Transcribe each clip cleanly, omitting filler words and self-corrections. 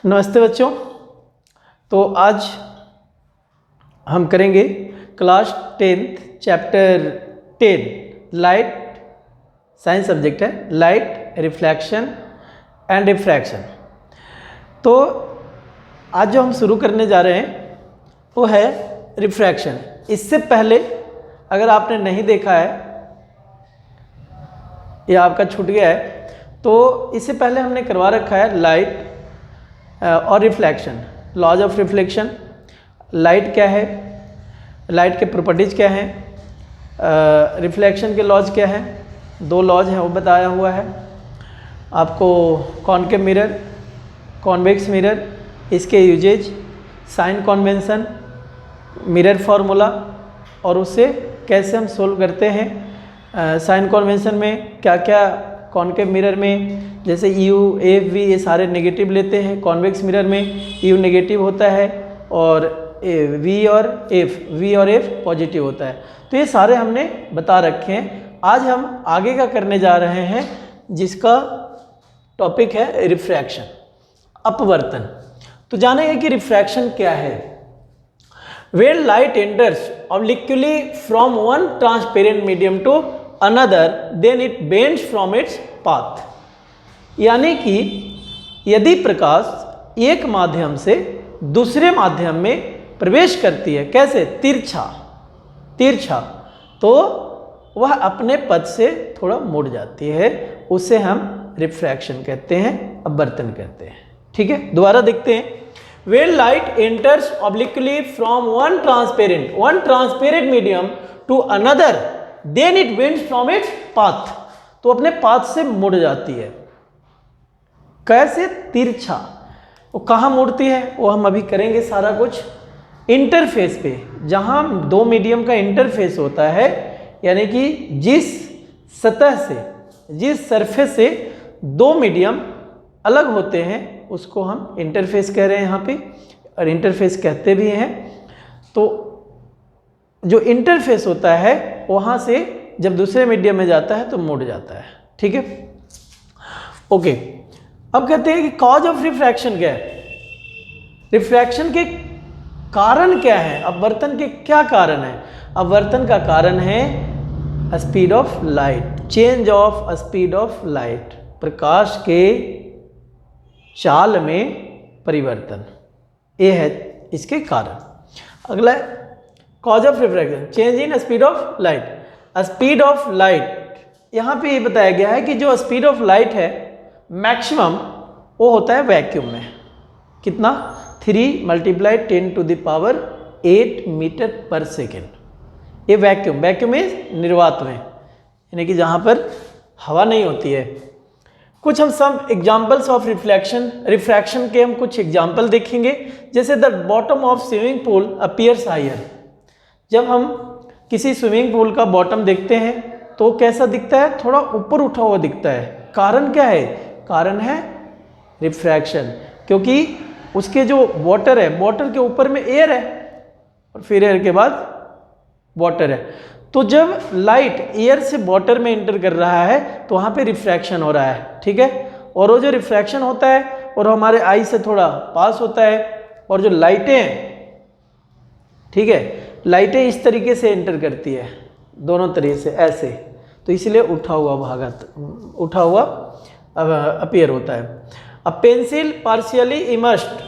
नमस्ते बच्चों। तो आज हम करेंगे class 10th chapter 10 light, science subject है, लाइट, रिफ्लेक्शन एंड रिफ्रैक्शन। तो आज जो हम शुरू करने जा रहे हैं वो है रिफ्रैक्शन। इससे पहले अगर आपने नहीं देखा है या आपका छूट गया है तो इससे पहले हमने करवा रखा है लाइट और reflection, laws of reflection. Light क्या है, लाइट के प्रॉपर्टीज क्या हैं, रिफ्लेक्शन के लॉज क्या हैं, दो लॉज हैं वो बताया हुआ है आपको। कॉनकेव मिरर, कॉन्वेक्स मिरर, इसके uses, sign convention, mirror formula और उससे कैसे हम सोल्व करते हैं। साइन कन्वेंशन में क्या क्या, कॉनकेव मिरर में जैसे यू, एफ, वी ये सारे नेगेटिव लेते हैं। कॉन्वेक्स मिरर में यू नेगेटिव होता है और वी और एफ पॉजिटिव होता है। तो ये सारे हमने बता रखे हैं। आज हम आगे का करने जा रहे हैं जिसका टॉपिक है रिफ्रैक्शन, अपवर्तन। तो जानेंगे कि रिफ्रैक्शन क्या है। When light enters obliquely from one transparent medium to another, then it bends from its path। यानी कि यदि प्रकाश एक माध्यम से दूसरे माध्यम में प्रवेश करती है, कैसे, तिरछा, तो वह अपने पथ से थोड़ा मुड़ जाती है, उसे हम रिफ्रैक्शन कहते हैं, अपवर्तन कहते हैं। ठीक है, दोबारा देखते हैं। When light enters obliquely from one transparent medium to another, then it bends from its path। तो अपने पाथ से मुड़ जाती है, कैसे, तिरछा। वो कहाँ मुड़ती है वो हम अभी करेंगे सारा कुछ। इंटरफेस पे, जहाँ दो मीडियम का इंटरफेस होता है, यानी कि जिस सतह से, जिस सरफेस से दो मीडियम अलग होते हैं उसको हम इंटरफेस कह रहे हैं यहाँ पे, और इंटरफेस कहते भी हैं। तो जो इंटरफेस होता है वहाँ से जब दूसरे मीडियम में जाता है तो मुड़ जाता है। ठीक है, ओके। अब कहते हैं कि कॉज ऑफ रिफ्रैक्शन क्या है, रिफ्रैक्शन के कारण क्या है, अपवर्तन के क्या कारण है। अपवर्तन का कारण है speed of light, change of speed of light, प्रकाश के चाल में परिवर्तन, ये है इसके कारण। अगला cause of refraction, change in speed of light. Speed of light, यहाँ पे ये बताया गया है कि जो स्पीड ऑफ लाइट है मैक्सिमम वो होता है वैक्यूम में। कितना, 3 × 10⁸ मीटर पर सेकेंड। ये वैक्यूम इज निर्वात में, यानी कि जहाँ पर हवा नहीं होती है। कुछ हम सब एग्जाम्पल्स ऑफ रिफ्रैक्शन के हम कुछ एग्जाम्पल देखेंगे। जैसे the bottom of swimming pool appears higher. जब हम किसी स्विमिंग पूल का बॉटम देखते हैं तो कैसा दिखता है, थोड़ा ऊपर उठा हुआ दिखता है। कारण क्या है, कारण है रिफ्रैक्शन, क्योंकि उसके जो वाटर है, वाटर के ऊपर में एयर है और फिर एयर के बाद वाटर है। तो जब लाइट एयर से वाटर में इंटर कर रहा है तो वहाँ पे रिफ्रैक्शन हो रहा है। ठीक है, और वो जो रिफ्रैक्शन होता है और हमारे आई से थोड़ा पास होता है, और जो लाइटें हैं, ठीक है, लाइटें इस तरीके से इंटर करती है, दोनों तरीके से ऐसे, तो इसलिए उठा हुआ अपीयर होता है। A pencil partially immersed,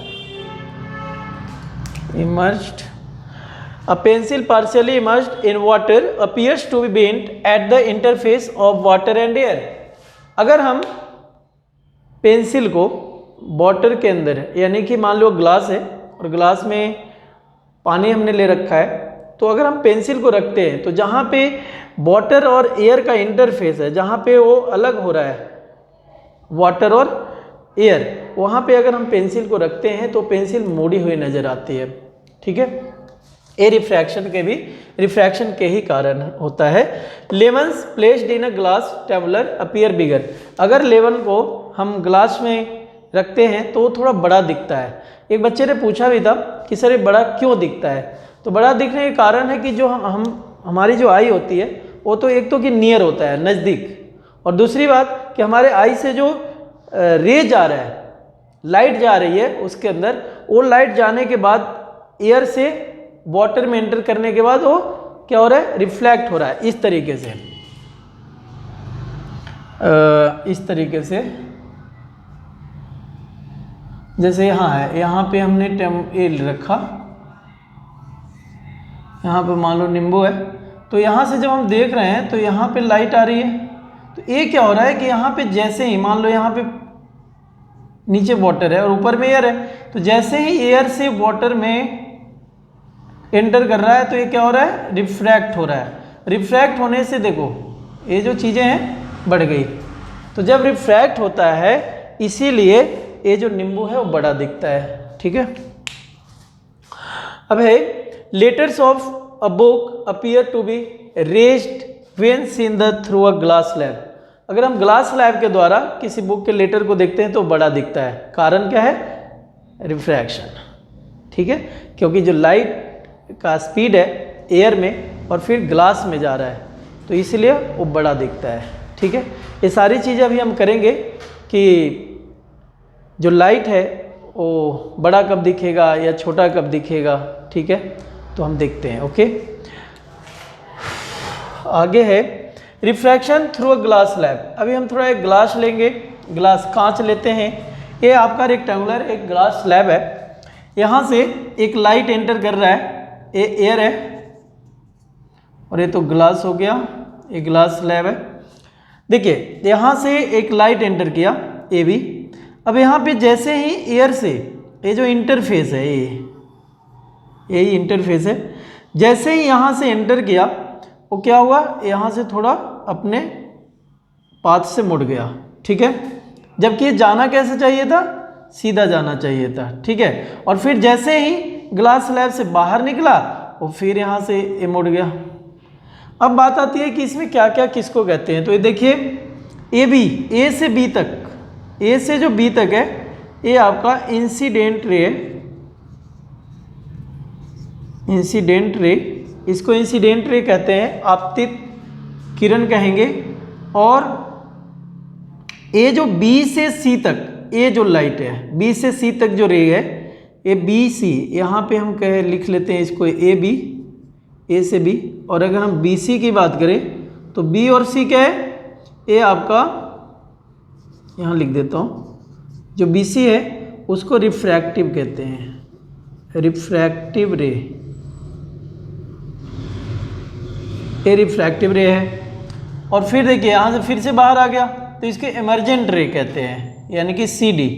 A pencil partially immersed in water appears to be bent at the interface of water and air। अगर हम पेंसिल को वाटर के अंदर, यानी कि मान लो ग्लास है और ग्लास में पानी हमने ले रखा है, तो अगर हम पेंसिल को रखते हैं तो जहाँ पे वाटर और एयर का इंटरफेस है, जहाँ पे वो अलग हो रहा है वाटर और एयर, वहाँ पे अगर हम पेंसिल को रखते हैं तो पेंसिल मोड़ी हुई नज़र आती है। ठीक है, ये रिफ्रैक्शन के ही कारण होता है। Lemons placed in a glass tumbler appear bigger. अगर लेमन को हम ग्लास में रखते हैं तो वो थोड़ा बड़ा दिखता है। एक बच्चे ने पूछा भी था कि सर ये बड़ा क्यों दिखता है, तो बड़ा दिखने के कारण है कि जो हमारी जो आई होती है वो तो एक तो कि नियर होता है, नज़दीक, और दूसरी बात कि हमारे आई से जो रे जा रहा है, लाइट जा रही है उसके अंदर, वो लाइट जाने के बाद एयर से वाटर में एंटर करने के बाद वो क्या हो रहा है, रिफ्लेक्ट हो रहा है इस तरीके से, इस तरीके से। जैसे यहाँ है, यहाँ पे हमने ए रखा, यहाँ पे मान लो नींबू है, तो यहाँ से जब हम देख रहे हैं तो यहाँ पे लाइट आ रही है, तो ये क्या हो रहा है कि यहाँ पे जैसे ही मान लो यहाँ पे नीचे वाटर है और ऊपर में एयर है, तो जैसे ही एयर से वाटर में एंटर कर रहा है तो ये क्या हो रहा है, रिफ्रैक्ट हो रहा है। रिफ्रैक्ट होने से देखो ये जो चीज़ें हैं बढ़ गई, तो जब रिफ्रैक्ट होता है इसीलिए ये जो नींबू है वो बड़ा दिखता है, ठीक है। अब है letters of a book appear to be raised when seen the through a glass slab. अगर हम ग्लास स्लैब के द्वारा किसी बुक के लेटर को देखते हैं तो बड़ा दिखता है, कारण क्या है, रिफ्रैक्शन, ठीक है, क्योंकि जो लाइट का स्पीड है एयर में और फिर ग्लास में जा रहा है तो इसलिए वो बड़ा दिखता है, ठीक है। ये सारी चीज़ें अभी हम करेंगे कि जो लाइट है वो बड़ा कब दिखेगा या छोटा कब दिखेगा, ठीक है, तो हम देखते हैं। ओके, आगे है refraction through a glass slab. अभी हम थोड़ा एक ग्लास लेंगे, ग्लास कांच लेते हैं, ये आपका रेक्टेंगुलर एक ग्लास स्लैब है, यहाँ से एक लाइट एंटर कर रहा है, ये एयर है और ये तो ग्लास हो गया, ये ग्लास स्लैब है। देखिए यहाँ से एक लाइट एंटर किया ये भी, अब यहाँ पे जैसे ही एयर से ये जो इंटरफेस है, यही इंटरफेस है, जैसे ही यहाँ से एंटर किया वो क्या हुआ, यहाँ से थोड़ा अपने पाथ से मुड़ गया, ठीक है, जबकि ये जाना कैसे चाहिए था, सीधा जाना चाहिए था, ठीक है। और फिर जैसे ही ग्लास स्लैब से बाहर निकला वो फिर यहाँ से ये मुड़ गया। अब बात आती है कि इसमें क्या क्या किसको कहते हैं, तो ये देखिए ए बी, ए से बी तक, ए से जो बी तक है ये आपका इंसिडेंट रे, इंसिडेंट रे, इसको इंसिडेंट रे कहते हैं, आपतित किरण कहेंगे। और ये जो बी से सी तक, ये जो लाइट है बी से सी तक जो रे है, ये बी सी, यहाँ पे हम कहे लिख लेते हैं इसको ए बी, ए से बी। और अगर हम बी सी की बात करें तो बी और सी क्या है, ये आपका यहाँ लिख देता हूँ, जो बी सी है उसको रिफ्रैक्टिव कहते हैं, रिफ्रैक्टिव रे, ये रिफ्रैक्टिव रे है। और फिर देखिए यहाँ से फिर से बाहर आ गया तो इसके इमर्जेंट रे कहते हैं, यानी कि सी डी,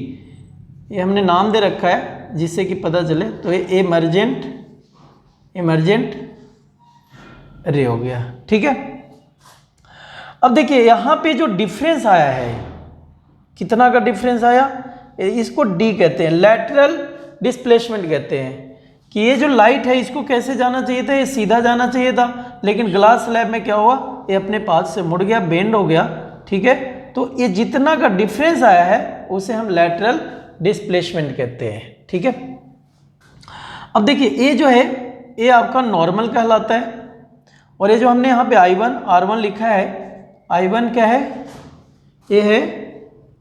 ये हमने नाम दे रखा है जिससे कि पता चले, तो ये इमर्जेंट रे हो गया, ठीक है। अब देखिए यहाँ पे जो डिफरेंस आया है, कितना का डिफरेंस आया, इसको डी कहते हैं, लैटरल डिस्प्लेसमेंट कहते हैं, कि ये जो लाइट है इसको कैसे जाना चाहिए था, ये सीधा जाना चाहिए था, लेकिन ग्लास स्लैब में क्या हुआ, ये अपने पाथ से मुड़ गया, बेंड हो गया, ठीक है। तो ये जितना का डिफरेंस आया है उसे हम लैटरल डिस्प्लेसमेंट कहते हैं, ठीक है। अब देखिए ये जो है ये आपका नॉर्मल कहलाता है, और ये जो हमने यहाँ पे I1 R1 लिखा है, I1 क्या है, ये है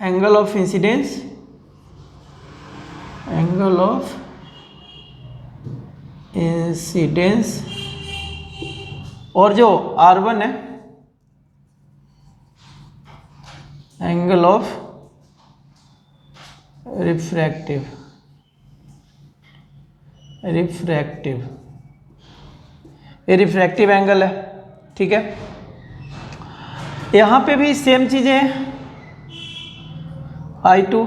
angle of incidence, angle of incidence, और जो R1 है एंगल ऑफ रिफ्रैक्टिव, ये रिफ्रैक्टिव एंगल है, ठीक है। यहाँ पे भी सेम चीज़ें हैं, I2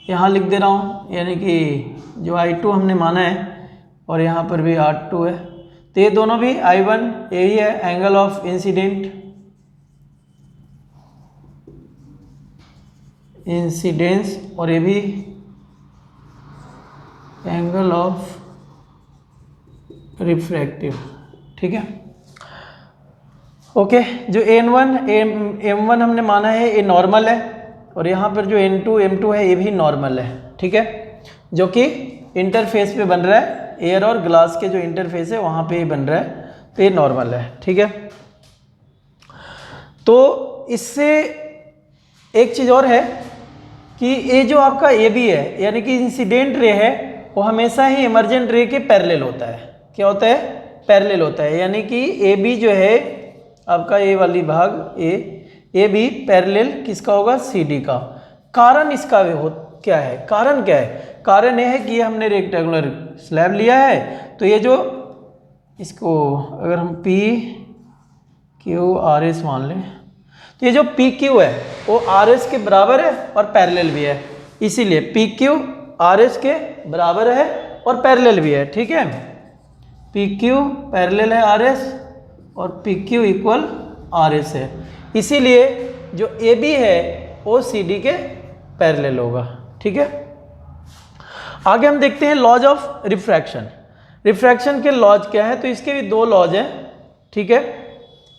यहाँ लिख दे रहा हूँ, यानी कि जो I2 हमने माना है, और यहाँ पर भी R2 है, तो ये दोनों भी I1 यही है एंगल ऑफ इंसिडेंस, और ये भी एंगल ऑफ रिफ्रैक्टिव, ठीक है। ओके, जो M1 हमने माना है ये नॉर्मल है, और यहाँ पर जो N2 M2 है ये भी नॉर्मल है, ठीक है, जो कि इंटरफेस पे बन रहा है, एयर और ग्लास के जो इंटरफेस है वहाँ पे बन रहा है, तो ये नॉर्मल है, ठीक है। तो इससे एक चीज़ और है कि ये जो आपका ए बी है यानी कि इंसिडेंट रे है वो हमेशा ही इमर्जेंट रे के पैरेलल होता है। क्या होता है? पैरेलल होता है, यानी कि ए बी जो है आपका ए वाली भाग ए बी पैरेलल किसका होगा? सी डी का। कारण इसका क्या है? कारण क्या है? कारण यह है कि हमने रेक्टेंगुलर स्लैब लिया है, तो ये जो इसको अगर हम पी क्यू आर एस मान लें, तो ये जो पी क्यू है वो आर एस के बराबर है और पैरेलल भी है, इसीलिए पी क्यू आर एस के बराबर है और पैरेलल भी है। ठीक है, पी क्यू पैरेलल है आर एस और P Q equal R S है, इसीलिए जो ए बी है वो सी डी के पैरेलल होगा। ठीक है, आगे हम देखते हैं लॉज ऑफ रिफ्रैक्शन। रिफ्रैक्शन के लॉज क्या है? तो इसके भी दो लॉज हैं। ठीक है,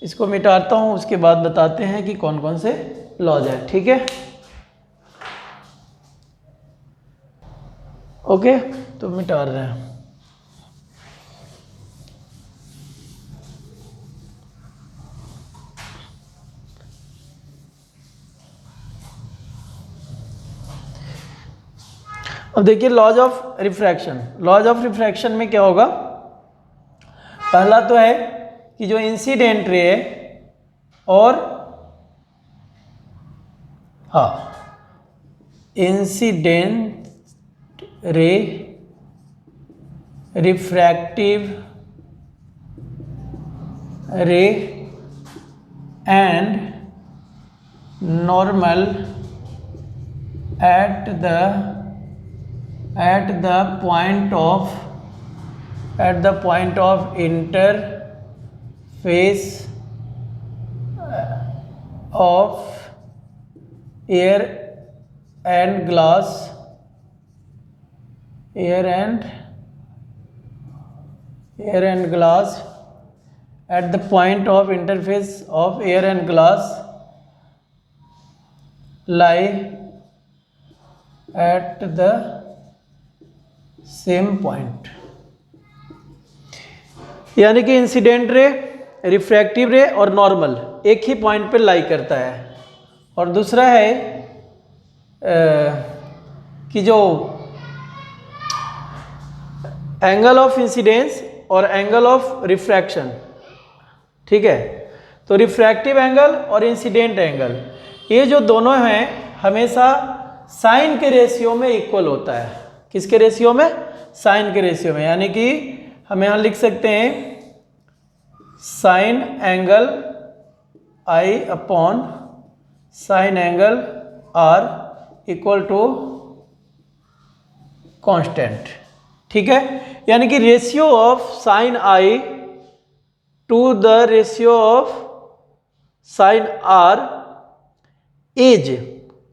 इसको मिटाता हूं, उसके बाद बताते हैं कि कौन कौन से लॉज है। ठीक है, ओके, तो मिटा रहे हैं। अब देखिए laws of refraction. Laws of refraction में क्या होगा? पहला तो है कि जो इंसिडेंट रे है और इंसिडेंट रे, रिफ्रैक्टिव रे and normal at the point of interface of air and glass at the point of interface of air and glass lie at the same point। यानी कि इंसिडेंट रे, रिफ्रैक्टिव रे और normal एक ही point पे लाई करता है। और दूसरा है कि जो एंगल ऑफ इंसिडेंस और एंगल ऑफ रिफ्रैक्शन, ठीक है, तो रिफ्रैक्टिव एंगल और इंसिडेंट एंगल ये जो दोनों हैं हमेशा साइन के रेशियो में इक्वल होता है। किसके रेशियो में? साइन के रेशियो में, यानी कि हम यहाँ लिख सकते हैं sine angle i upon sine angle r equal to constant. ठीक है, यानी कि ratio of sine i to the ratio of sine r is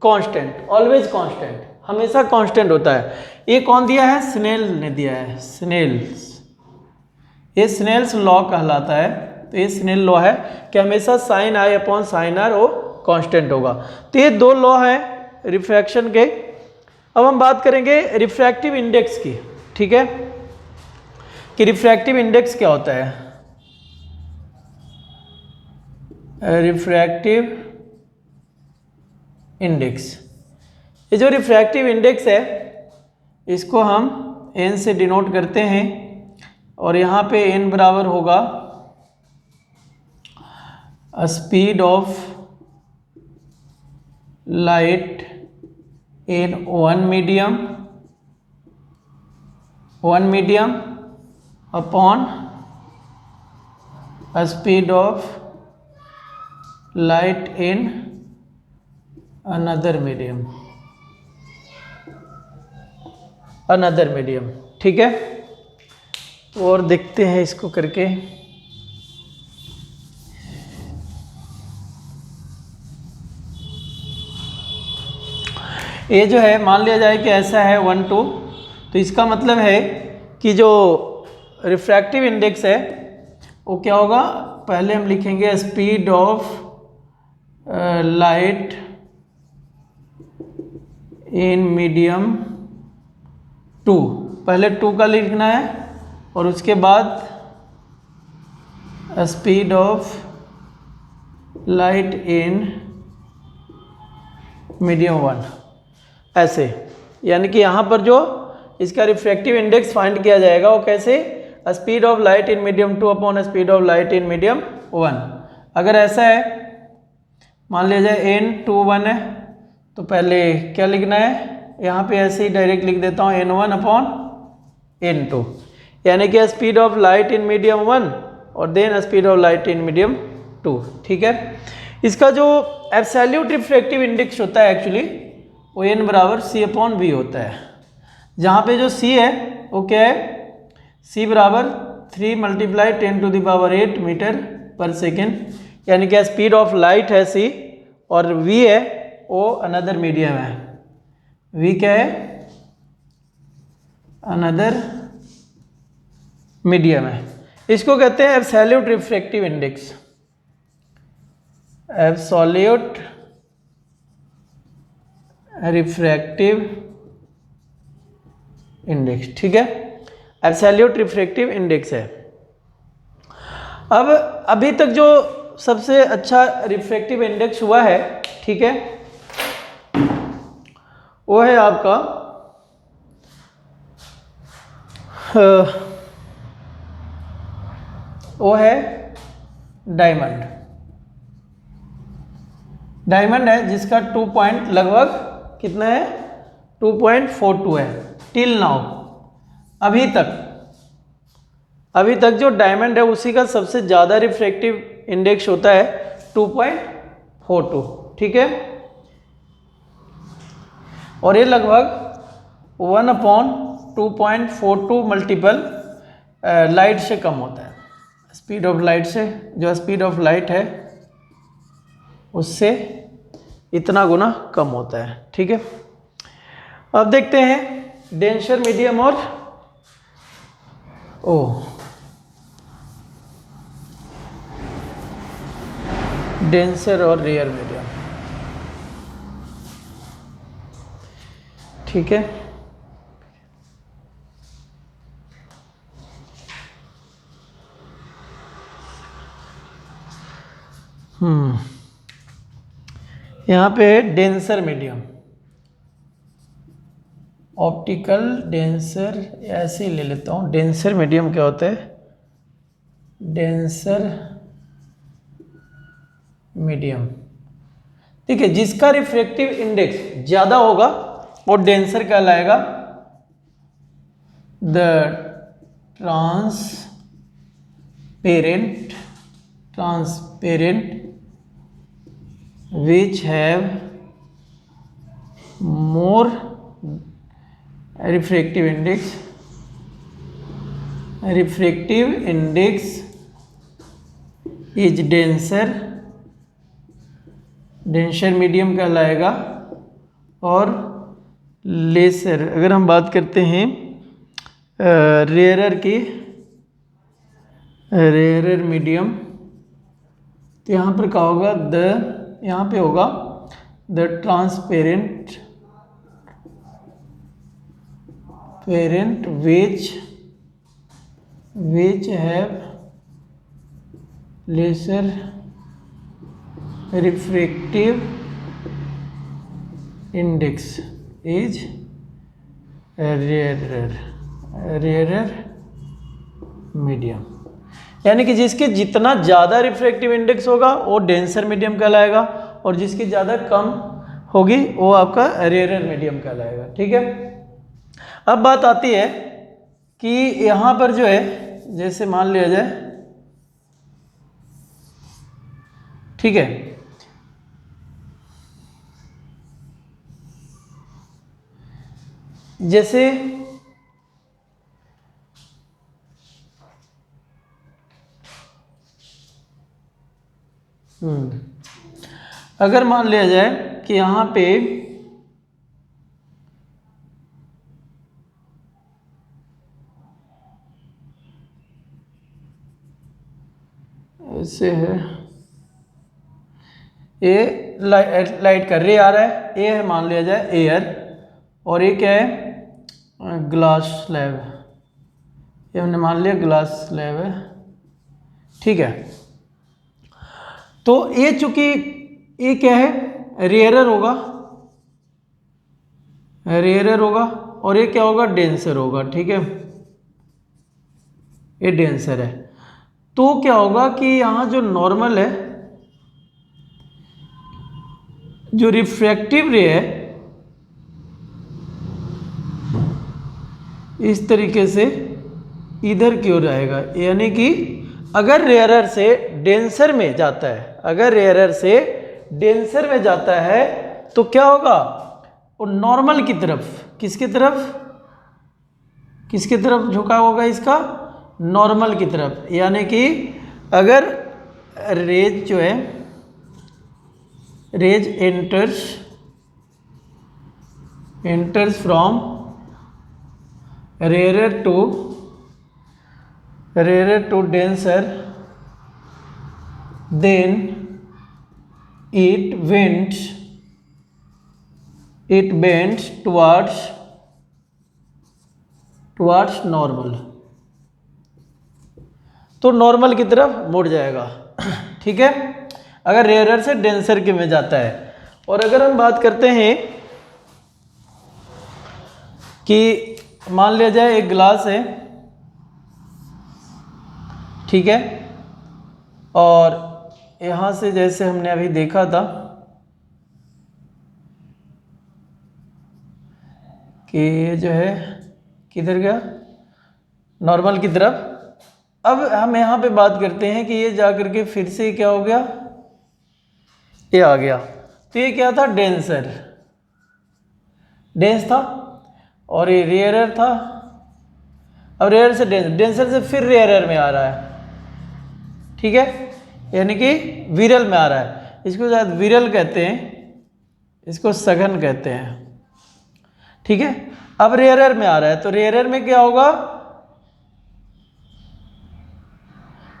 constant, always constant, हमेशा कांस्टेंट होता है। ये कौन दिया है? स्नेल ने दिया है, स्नेल्स। ये स्नेल्स लॉ कहलाता है। तो ये स्नेल लॉ है कि हमेशा sine i upon sine r वो कांस्टेंट होगा। तो ये दो लॉ हैं रिफ्रैक्शन के। अब हम बात करेंगे रिफ्रैक्टिव इंडेक्स की। ठीक है, कि रिफ्रैक्टिव इंडेक्स क्या होता है? रिफ्रैक्टिव इंडेक्स, ये जो रिफ्रैक्टिव इंडेक्स है इसको हम n से डिनोट करते हैं और यहाँ पे n बराबर होगा speed of light in one medium upon speed of light in another medium. ठीक है, तो और देखते हैं इसको करके। ये जो है मान लिया जाए कि ऐसा है 1 2, तो इसका मतलब है कि जो रिफ्रैक्टिव इंडेक्स है वो क्या होगा? पहले हम लिखेंगे speed of light in medium 2, पहले 2 का लिखना है और उसके बाद speed of light in medium 1। ऐसे, यानी कि यहाँ पर जो इसका रिफ्रैक्टिव इंडेक्स फाइंड किया जाएगा वो कैसे, speed of light in medium 2 upon speed of light in medium 1। अगर ऐसा है, मान लिया जाए n21 है, तो पहले क्या लिखना है, यहाँ पे ऐसे ही डायरेक्ट लिख देता हूँ n1 अपॉन n2, यानी कि speed of light in medium 1 और then speed of light in medium 2। ठीक है, इसका जो एब्सोल्यूट रिफ्रैक्टिव इंडेक्स होता है एक्चुअली वो n बराबर c अपॉन v होता है, जहाँ पे जो c है वो क्या है, c बराबर 3 मल्टीप्लाई 10⁸ मीटर पर सेकेंड, यानी कि स्पीड ऑफ लाइट है c, और v है वो अनदर मीडियम है, v क्या है, अनदर मीडियम है। इसको कहते हैं absolute refractive index, absolute refractive index. ठीक है, एब्सोल्यूट रिफ्रैक्टिव इंडेक्स है। अब अभी तक जो सबसे अच्छा रिफ्रैक्टिव इंडेक्स हुआ है, ठीक है, वो है आपका वो है डायमंड। डायमंड है जिसका 2 पॉइंट लगभग कितना है, 2.42 है टिल नाउ। अभी तक जो डायमंड है उसी का सबसे ज़्यादा रिफ्रैक्टिव इंडेक्स होता है 2.42। ठीक है, और ये लगभग 1/2.42 मल्टीपल लाइट से कम होता है, स्पीड ऑफ लाइट से, जो स्पीड ऑफ लाइट है उससे इतना गुना कम होता है। ठीक है, अब देखते हैं डेंसर मीडियम और डेंसर और रेयर मीडियम। ठीक है, यहाँ पे डेंसर मीडियम, ऑप्टिकल डेंसर, ऐसे ही ले लेता हूँ। डेंसर मीडियम क्या होता है, डेंसर मीडियम, ठीक है, जिसका रिफ्रैक्टिव इंडेक्स ज़्यादा होगा वो डेंसर कहलाएगा। The transparent which have more refractive index is denser medium कहलाएगा। और लेसर, अगर हम बात करते हैं रेयरर की, रेयरर मीडियम, तो यहाँ पर क्या होगा, यहाँ पे होगा the transparent which have lesser refractive index is rarer medium, यानी कि जिसके जितना ज़्यादा रिफ्रैक्टिव इंडेक्स होगा वो डेंसर मीडियम कहलाएगा, और जिसकी ज़्यादा कम होगी वो आपका रेयरर मीडियम कहलाएगा। ठीक है, अब बात आती है कि यहाँ पर जो है, जैसे मान लिया जाए, ठीक है, जैसे अगर मान लिया जाए कि यहाँ पे ऐसे है, ए लाइट का रे आ रहा है, ए है मान लिया जाए एयर, और ये क्या है, ग्लास स्लैब, ये हमने मान लिया ग्लास स्लैब है। ठीक है, तो ये चूंकि ये क्या है, रेयरर होगा, रेयरर होगा, और ये क्या होगा, डेंसर होगा। ठीक है, ये डेंसर है। तो क्या होगा कि यहाँ जो नॉर्मल है, जो रिफ्रैक्टिव रे है, इस तरीके से इधर की ओर आएगा। यानी कि अगर रेयरर से डेंसर में जाता है, अगर रेयरर से डेंसर में जाता है तो क्या होगा, वो नॉर्मल की तरफ, किसकी तरफ, किसकी तरफ झुका होगा इसका, नॉर्मल की तरफ। यानी कि अगर रेज जो है, rays enters from rarer to denser, then it bends towards normal, तो नॉर्मल की तरफ मुड़ जाएगा। ठीक है, अगर रेयरर से डेंसर के में जाता है। और अगर हम बात करते हैं कि मान लिया जाए एक ग्लास है, ठीक है, और यहाँ से जैसे हमने अभी देखा था कि ये जो है किधर गया, नॉर्मल की तरफ। अब हम यहाँ पे बात करते हैं कि ये जा करके फिर से क्या हो गया, ये आ गया। तो ये क्या था, डेंसर, डेंस था, और ये रेयरर था। अब रेयरर से डेंसर से फिर रेयरर में आ रहा है। ठीक है, यानी कि विरल में आ रहा है। इसको शायद विरल कहते हैं, इसको सघन कहते हैं। ठीक है, अब रेयरर में आ रहा है, तो रेयरर में क्या होगा,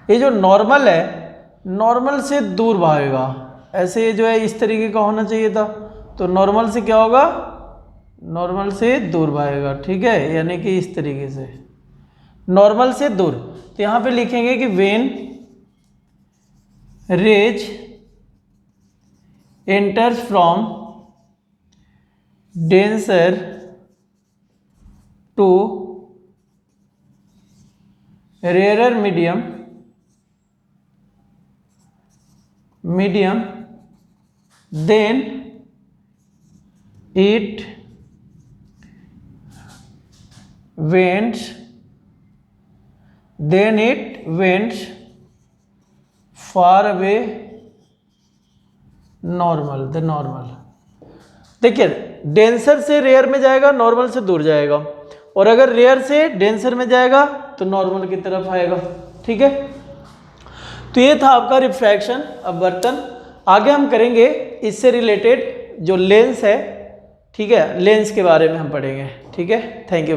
ये जो नॉर्मल है, नॉर्मल से दूर भागेगा। ऐसे जो है इस तरीके का होना चाहिए था, तो नॉर्मल से क्या होगा, नॉर्मल से दूर भागेगा। ठीक है, यानी कि इस तरीके से नॉर्मल से दूर। तो यहाँ पे लिखेंगे कि when rays enters from denser to rarer medium, then it went far away normal, the normal. देखिए, डेंसर से रेयर में जाएगा, नॉर्मल से दूर जाएगा, और अगर रेयर से डेंसर में जाएगा तो नॉर्मल की तरफ आएगा। ठीक है, तो ये था आपका रिफ्रैक्शन, अपवर्तन। आगे हम करेंगे इससे रिलेटेड जो लेंस है, ठीक है, लेंस के बारे में हम पढ़ेंगे। ठीक है, थैंक यू।